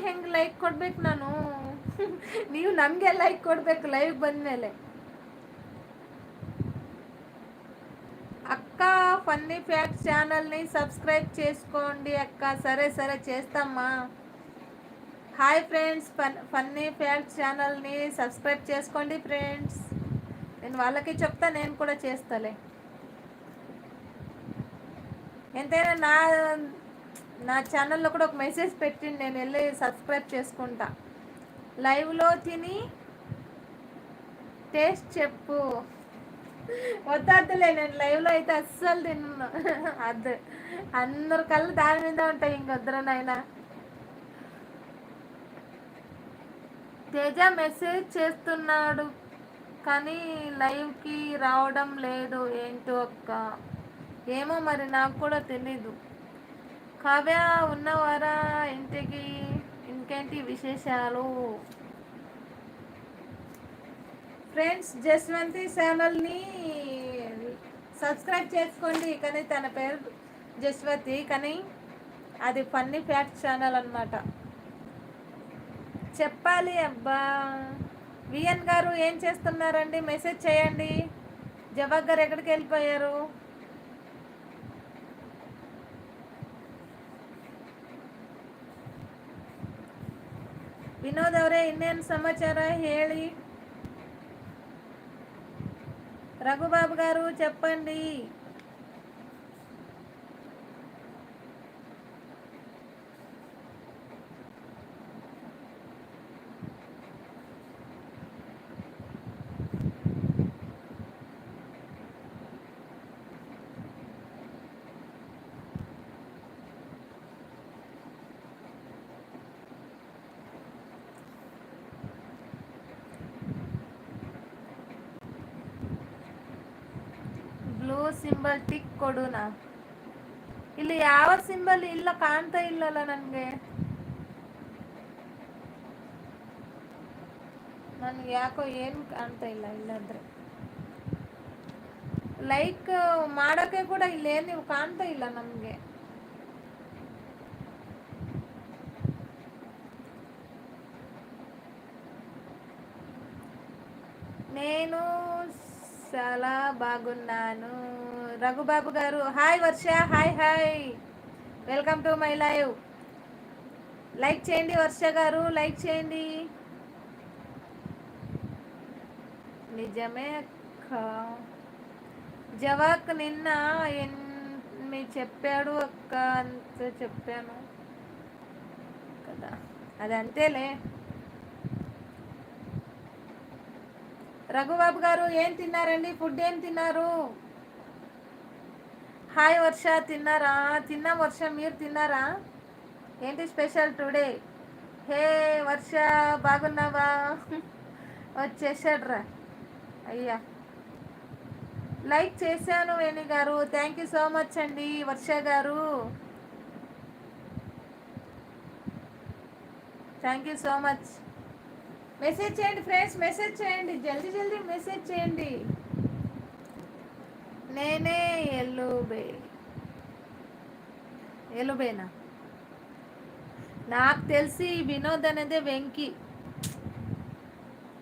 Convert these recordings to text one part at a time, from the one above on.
ಹೆಂಗೆ ಲೈಕ್ ಕೊಡ್ಬೇಕು ನಾನು? ನೀವು ನಮಗೆ ಲೈಕ್ ಕೊಡ್ಬೇಕು ಲೈವ್ ಬಂದಮೇಲೆ. అక్క ఫన్నీ ఫ్యాక్ట్స్ ఛానల్ని సబ్స్క్రైబ్ చేసుకోండి అక్క. సరే సరే చేస్తామ్మా. హాయ్ ఫ్రెండ్స్, ఫన్నీ ఫ్యాక్ట్స్ ఛానల్ని సబ్స్క్రైబ్ చేసుకోండి ఫ్రెండ్స్. నేను వాళ్ళకి చెప్తా, నేను కూడా చేస్తాలే. ఎంతైనా నా ఛానల్లో కూడా ఒక మెసేజ్ పెట్టిండి, నేను వెళ్ళి సబ్స్క్రైబ్ చేసుకుంటా. లైవ్లో తిని టేస్ట్ చెప్పు. వద్దలే, నేను లైవ్లో అయితే అస్సలు తిన్నా. అద్దు, అందరు కళ్ళు దాని మీద ఉంటాయి, ఇంకొద్దరనైనా. తేజ మెసేజ్ చేస్తున్నాడు కానీ లైవ్కి రావడం లేదు, ఏంటో అక్క. ఏమో మరి, నాకు కూడా తెలీదు. కావ్య ఉన్నవారా ఇంటికి? ఇంకేంటి విశేషాలు ఫ్రెండ్స్? జస్వంతి ఛానల్ని సబ్స్క్రైబ్ చేసుకోండి. కానీ తన పేరు జస్వతి, కానీ అది ఫన్నీ ఫ్యాక్ట్స్ ఛానల్ అన్నమాట. చెప్పాలి అబ్బా. విఎన్ గారు ఏం చేస్తున్నారండి? మెసేజ్ చేయండి. జవాబ్ గారు ఎక్కడికి వెళ్ళిపోయారు? ವಿನೋದ್ ಅವರೇ, ಇನ್ನೇನು ಸಮಾಚಾರ ಹೇಳಿ. రఘుబాబు గారు చెప్పండి. ಬ್ಲೂ ಸಿಂಬಲ್ ಟಿಕ್ ಕೊಡುನಾ? ಇಲ್ಲಿ ಯಾವ ಸಿಂಬಲ್ ಇಲ್ಲ, ಕಾಣ್ತಾ ಇಲ್ಲಲ್ಲ ನನಗೆ. ನನಗೆ ಯಾಕೋ ಏನು ಕಾಣ್ತಾ ಇಲ್ಲ. ಇಲ್ಲಾಂದ್ರೆ ಲೈಕ್ ಮಾಡೋಕ್ಕೆ ಕೂಡ ಇಲ್ಲೇನು ನೀವು ಕಾಣ್ತಾ ಇಲ್ಲ ನಮಗೆ. నేను చాలా బాగున్నాను. రఘుబాబు గారు hi. Varsha hi hi, welcome to my live. Like చేయండి వర్ష గారు, లైక్ చేయండి. నిజమే అక్క. జవాక్ నిన్న మీ చెప్పాడు అక్క, అంత చెప్పాను కదా, అది అంతేలే. రఘుబాబు గారు ఏం తిన్నారండి? ఫుడ్ ఏం తిన్నారు? హాయ్ వర్ష, తిన్నారా? తిన్నాం వర్ష, మీరు తిన్నారా? ఏంటి స్పెషల్ టుడే? హే వర్ష, బాగున్నావా? వచ్చేసాడ్రా అయ్యా. లైక్ చేశాను వేణి గారు, థ్యాంక్ యూ సో మచ్ అండి. వర్ష గారు thank you so much. Message చేయండి ఫ్రెండ్స్, మెసేజ్ చేయండి, జల్దీ జల్దీ మెసేజ్ చేయండి. నేనే ఎలుబేనా? నాకు తెలిసి వినోద్ అనేది వెంకీ.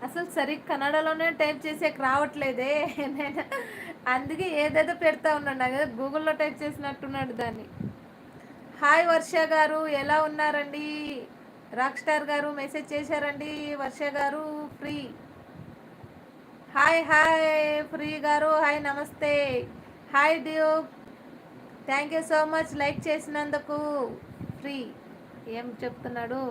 అసలు సరిగ్గా కన్నడలోనే టైప్ చేసేకి రావట్లేదే. నేను అందుకే ఏదేదో పెడతా ఉన్నాడు, నాకు గూగుల్లో టైప్ చేసినట్టున్నాడు దాన్ని. హాయ్ వర్ష గారు, ఎలా ఉన్నారండి? రాక్ స్టార్ గారు మెసేజ్ చేశారండి. వర్ష గారు ఫ్రీ. హాయ్ హాయ్ ఫ్రీ గారు, హాయ్ నమస్తే. Hi Duke, thank you so much like చేసినందుకు. ఫ్రీ ఏం చెప్తున్నాడు?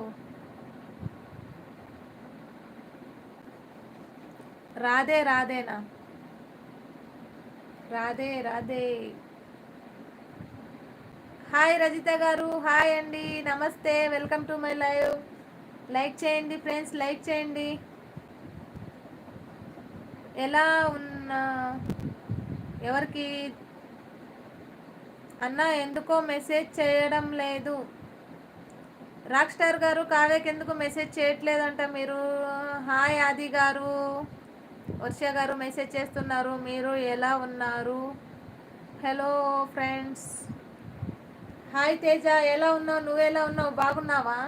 రాధే రాధేనా? రాధే రాధే. హాయ్ రజిత గారు, హాయ్ అండి, నమస్తే, welcome to my live. Like చేయండి ఫ్రెండ్స్, లైక్ చేయండి. ఎలా ఉన్నా ఎవరికి అన్న ఎందుకో మెసేజ్ చేయడం లేదు. రాక్ స్టార్ గారు కావ్యకి ఎందుకు మెసేజ్ చేయట్లేదంట మీరు? హాయ్ ఆది గారు, వర్ష గారు మెసేజ్ చేస్తున్నారు. మీరు ఎలా ఉన్నారు? Hello friends. హాయ్ తేజ, ఎలా ఉన్నావు? నువ్వెలా ఉన్నావు? బాగున్నావా?